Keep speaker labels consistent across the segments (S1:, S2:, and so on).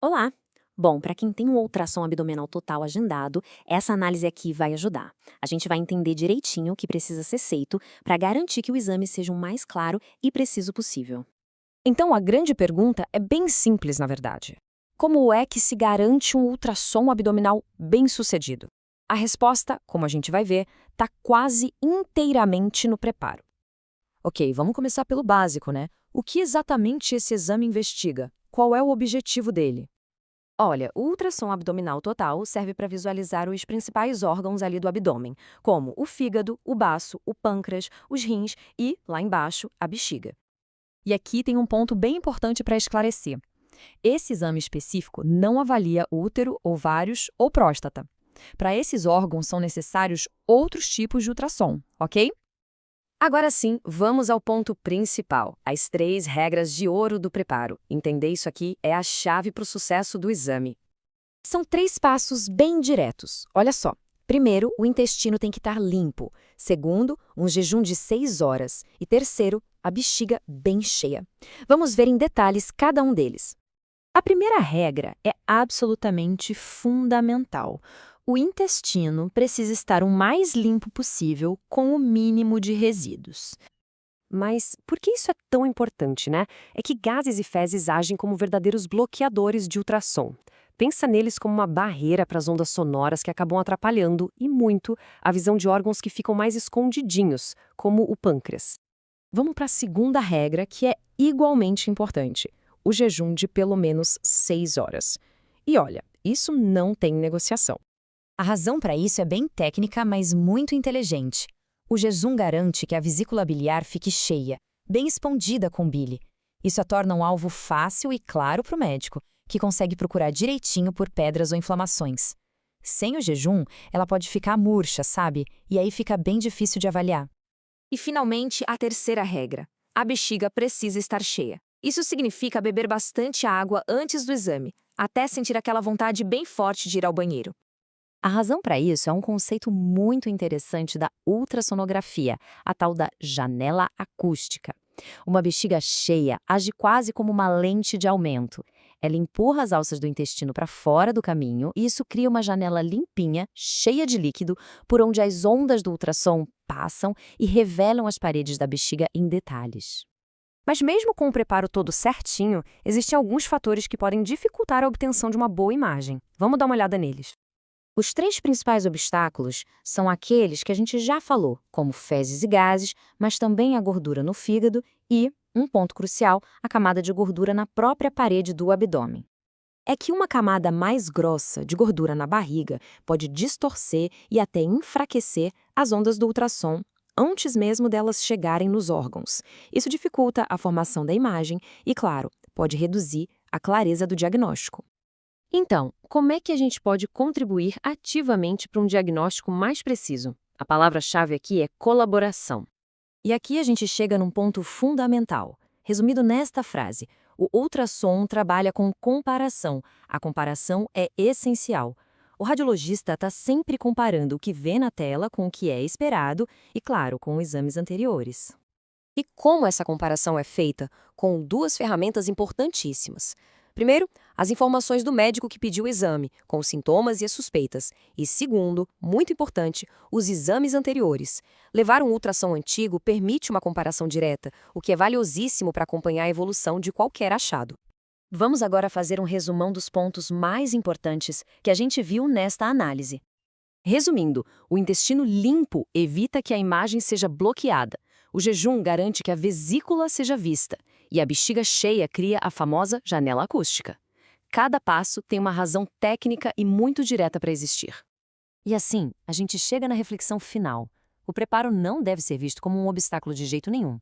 S1: Olá! Bom, para quem tem um ultrassom abdominal total agendado, essa análise aqui vai ajudar. A gente vai entender direitinho o que precisa ser feito para garantir que o exame seja o mais claro e preciso possível.
S2: Então, a grande pergunta é bem simples, na verdade. Como é que se garante um ultrassom abdominal bem-sucedido? A resposta, como a gente vai ver, está quase inteiramente no preparo. Ok, vamos começar pelo básico, né? O que exatamente esse exame investiga? Qual é o objetivo dele?
S3: Olha, o ultrassom abdominal total serve para visualizar os principais órgãos ali do abdômen, como o fígado, o baço, o pâncreas, os rins e, lá embaixo, a bexiga.
S2: E aqui tem um ponto bem importante para esclarecer. Esse exame específico não avalia útero, ovários ou próstata. Para esses órgãos são necessários outros tipos de ultrassom, ok?
S3: Agora sim, vamos ao ponto principal, as 3 regras de ouro do preparo. Entender isso aqui é a chave para o sucesso do exame.
S2: São 3 passos bem diretos. Olha só. Primeiro, o intestino tem que estar limpo. Segundo, um jejum de 6 horas. E terceiro, a bexiga bem cheia. Vamos ver em detalhes cada um deles.
S4: A primeira regra é absolutamente fundamental. O intestino precisa estar o mais limpo possível, com o mínimo de resíduos.
S5: Mas por que isso é tão importante, né? É que gases e fezes agem como verdadeiros bloqueadores de ultrassom. Pensa neles como uma barreira para as ondas sonoras que acabam atrapalhando, e muito, a visão de órgãos que ficam mais escondidinhos, como o pâncreas.
S2: Vamos para a segunda regra, que é igualmente importante: o jejum de pelo menos 6 horas. E olha, isso não tem negociação.
S6: A razão para isso é bem técnica, mas muito inteligente. O jejum garante que a vesícula biliar fique cheia, bem expandida com bile. Isso a torna um alvo fácil e claro para o médico, que consegue procurar direitinho por pedras ou inflamações. Sem o jejum, ela pode ficar murcha, sabe? E aí fica bem difícil de avaliar.
S3: E, finalmente, a terceira regra. A bexiga precisa estar cheia. Isso significa beber bastante água antes do exame, até sentir aquela vontade bem forte de ir ao banheiro.
S4: A razão para isso é um conceito muito interessante da ultrassonografia, a tal da janela acústica. Uma bexiga cheia age quase como uma lente de aumento. Ela empurra as alças do intestino para fora do caminho e isso cria uma janela limpinha, cheia de líquido, por onde as ondas do ultrassom passam e revelam as paredes da bexiga em detalhes.
S5: Mas mesmo com o preparo todo certinho, existem alguns fatores que podem dificultar a obtenção de uma boa imagem. Vamos dar uma olhada neles.
S1: Os 3 principais obstáculos são aqueles que a gente já falou, como fezes e gases, mas também a gordura no fígado e, um ponto crucial, a camada de gordura na própria parede do abdômen. É que uma camada mais grossa de gordura na barriga pode distorcer e até enfraquecer as ondas do ultrassom antes mesmo delas chegarem nos órgãos. Isso dificulta a formação da imagem e, claro, pode reduzir a clareza do diagnóstico.
S5: Então, como é que a gente pode contribuir ativamente para um diagnóstico mais preciso? A palavra-chave aqui é colaboração.
S4: E aqui a gente chega num ponto fundamental. Resumido nesta frase, o ultrassom trabalha com comparação. A comparação é essencial. O radiologista está sempre comparando o que vê na tela com o que é esperado e, claro, com exames anteriores.
S5: E como essa comparação é feita? Com 2 ferramentas importantíssimas. Primeiro, as informações do médico que pediu o exame, com os sintomas e as suspeitas. E segundo, muito importante, os exames anteriores. Levar um ultrassom antigo permite uma comparação direta, o que é valiosíssimo para acompanhar a evolução de qualquer achado.
S4: Vamos agora fazer um resumão dos pontos mais importantes que a gente viu nesta análise.
S5: Resumindo, o intestino limpo evita que a imagem seja bloqueada. O jejum garante que a vesícula seja vista. E a bexiga cheia cria a famosa janela acústica. Cada passo tem uma razão técnica e muito direta para existir.
S4: E assim, a gente chega na reflexão final. O preparo não deve ser visto como um obstáculo de jeito nenhum.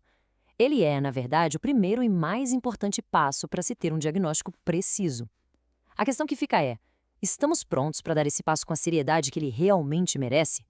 S4: Ele é, na verdade, o primeiro e mais importante passo para se ter um diagnóstico preciso. A questão que fica é: estamos prontos para dar esse passo com a seriedade que ele realmente merece?